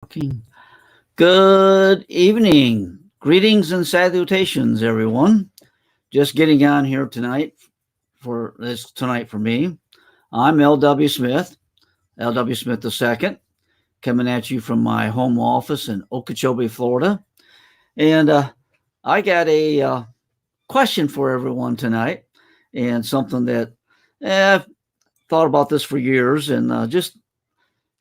Talking. Good evening. Greetings and salutations, everyone. Just getting on here tonight for me. I'm L.W. Smith, L.W. Smith II, coming at you from my home office in Okeechobee, Florida. And I got a question for everyone tonight, and something that I've thought about this for years, and just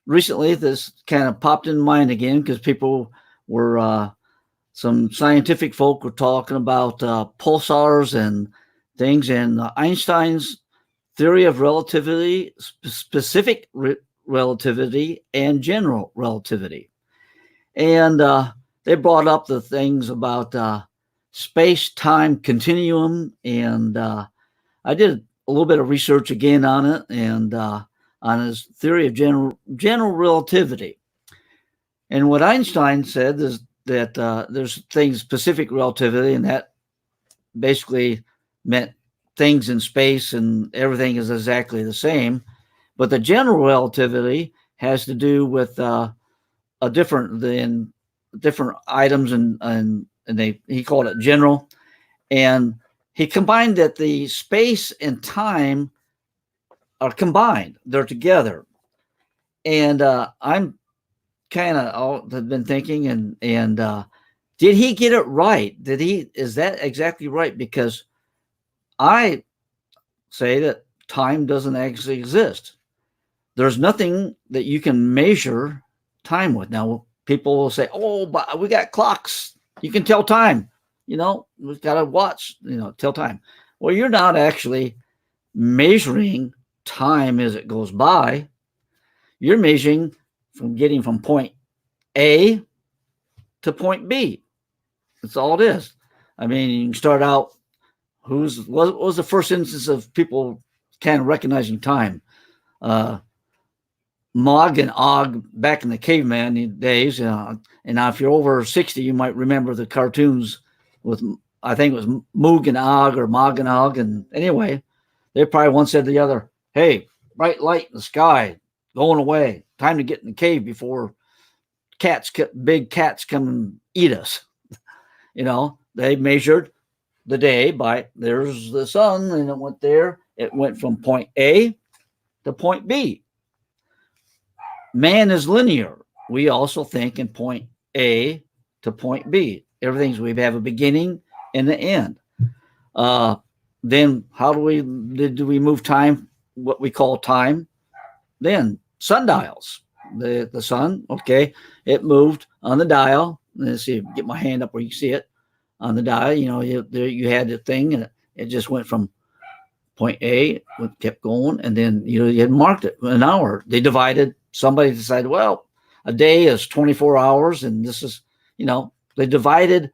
recently this kind of popped in mind again because people were some scientific folk were talking about pulsars and things, and Einstein's theory of relativity, specific relativity, and general relativity. And they brought up the things about space time continuum, and I did a little bit of research again on it, and on his theory of general relativity. And what Einstein said is that there's things specific relativity, and that basically meant things in space and everything is exactly the same. But the general relativity has to do with a different items, and he called it general, and he combined that the space and time are combined; they're together. And I'm kind of have been thinking, and did he get it right? Is that exactly right? Because I say that time doesn't actually exist. There's nothing that you can measure time with. Now, people will say, "Oh, but we got clocks. You can tell time. We've got a watch. Tell time." Well, you're not actually measuring time as it goes by. You're measuring from getting from point A to point B. That's all it is. I mean, you can start out. What was the first instance of people kind of recognizing time? Uh, Mog and Og back in the caveman days. And now, if you're over 60, you might remember the cartoons with, I think it was Moog and Og or Mog and Og. And anyway, they probably once said to the other, "Hey, bright light in the sky, going away. Time to get in the cave before big cats come and eat us." They measured the day by, there's the sun, and it went there. It went from point A to point B. Man is linear. We also think in point A to point B. We have a beginning and an end. Then how do we move time? What we call time. Then sundials. The sun, okay, it moved on the dial. Let's see, get my hand up where you see it on the dial. You had the thing, and it just went from point A, kept going, and then you had marked it an hour. They divided. Somebody decided, well, a day is 24 hours, and this is, they divided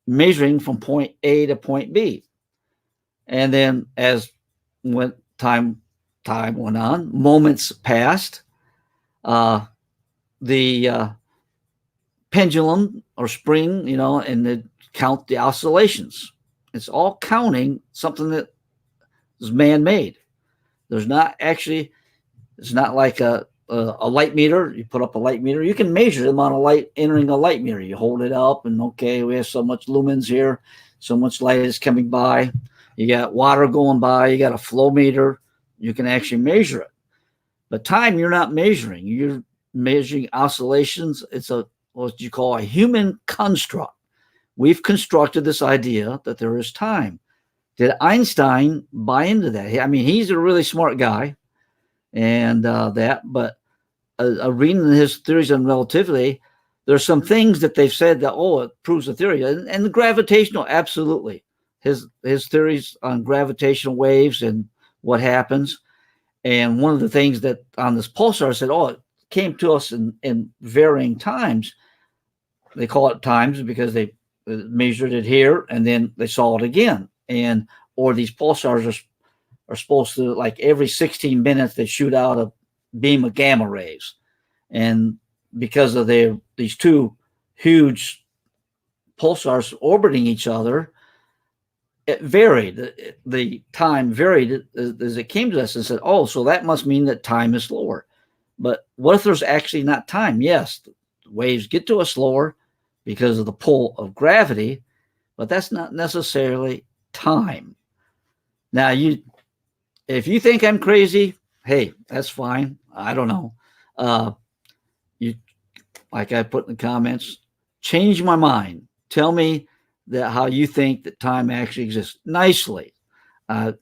measuring from point A to point B. And then as went time went on, moments passed. The pendulum or spring, and they count the oscillations. It's all counting something that is man-made. There's not actually, it's not like a light meter. You put up a light meter, you can measure the amount of light entering a light meter. You hold it up, and okay, we have so much lumens here, so much light is coming by. You got water going by, you got a flow meter, you can actually measure it. But time, you're not measuring. You're measuring oscillations. It's what you call a human construct. We've constructed this idea that there is time. Did Einstein buy into that? I mean, he's a really smart guy, and but reading his theories on relativity, there's some things that they've said that, it proves the theory. And the gravitational, absolutely. His theories on gravitational waves and what happens. And one of the things that on this pulsar said, it came to us in varying times. They call it times because they measured it here and then they saw it again. Or these pulsars are supposed to, like every 16 minutes, they shoot out a beam of gamma rays. And because of these two huge pulsars orbiting each other, it varied. The time varied as it came to us, and said, so that must mean that time is slower. But what if there's actually not time? Yes, waves get to us slower because of the pull of gravity, but that's not necessarily time. Now, if you think I'm crazy, hey, that's fine. I don't know. You, like I put in the comments, change my mind. Tell me that how you think that time actually exists nicely.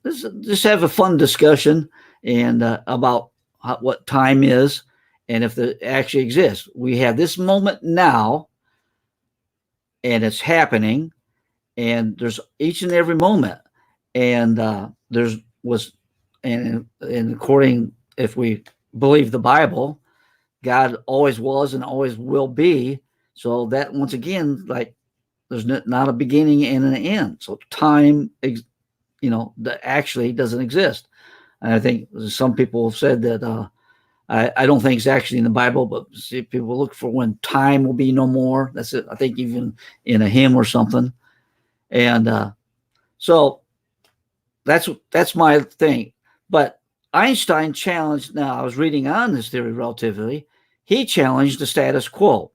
Just have a fun discussion and about what time is and if it actually exists. We have this moment now, and it's happening, and there's each and every moment, and there's was, and according, if we believe the Bible, God always was and always will be. So that once again, like there's not a beginning and an end. So time, that actually doesn't exist. And I think some people have said that I don't think it's actually in the Bible, but see, people look for when time will be no more. That's it. I think even in a hymn or something. And so that's my thing. But Einstein challenged. Now I was reading on this theory of relativity. He challenged the status quo.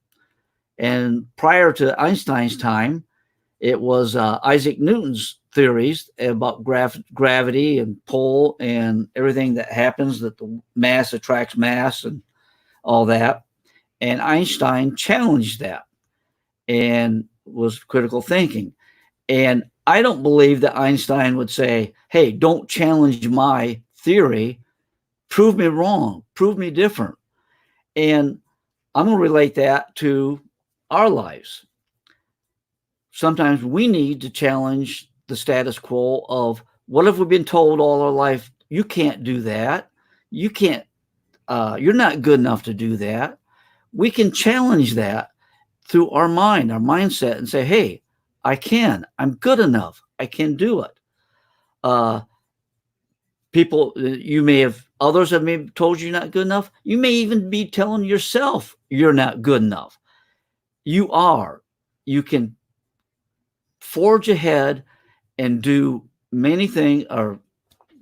And prior to Einstein's time, it was Isaac Newton's theories about gravity and pull and everything that happens, that the mass attracts mass and all that. And Einstein challenged that and was critical thinking. And I don't believe that Einstein would say, hey, don't challenge my theory. Prove me wrong. Prove me different. And I'm going to relate that to our lives. Sometimes we need to challenge the status quo of what have we been told all our life? You can't do that. You can't, you're not good enough to do that. We can challenge that through our mind, our mindset, and say, hey, I can. I'm good enough. I can do it. Others have maybe told you you're not good enough. You may even be telling yourself you're not good enough. You are. You can forge ahead and do many things or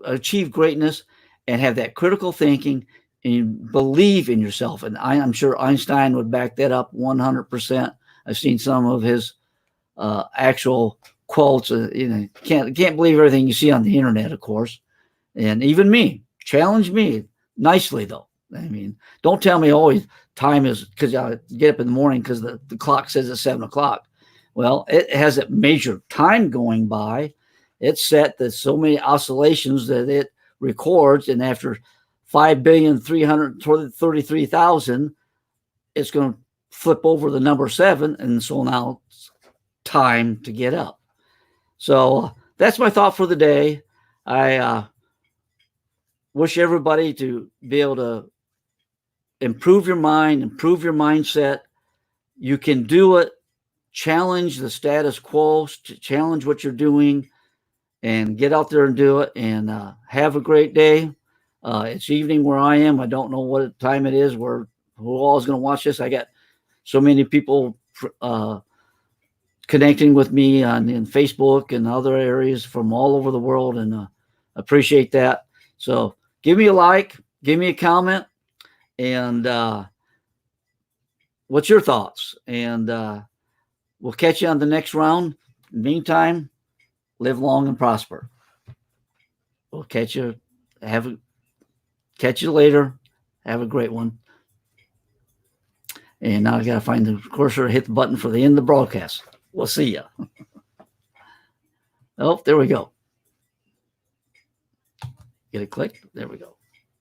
achieve greatness and have that critical thinking and believe in yourself. And I'm sure Einstein would back that up 100%. I've seen some of his actual quotes. Can't believe everything you see on the internet, of course. And even me, challenge me nicely, though. I mean, don't tell me always time is because I get up in the morning because the clock says it's 7 o'clock. Well, it has a measured time going by. It's set that so many oscillations that it records, and after 5,333,000, it's going to flip over the number 7, and so now it's time to get up. So that's my thought for the day. I wish everybody to be able to improve your mind, improve your mindset. You can do it. Challenge the status quo, challenge what you're doing, and get out there and do it, and have a great day. It's evening where I am. I don't know what time it is, who all is going to watch this. I got so many people connecting with me in Facebook and other areas from all over the world, and appreciate that. So give me a like, give me a comment, and what's your thoughts? And we'll catch you on the next round. Meantime, live long and prosper. We'll catch you. Catch you later. Have a great one. And now I got to find the cursor, hit the button for the end of the broadcast. We'll see you. Oh, there we go. Get it clicked. There we go.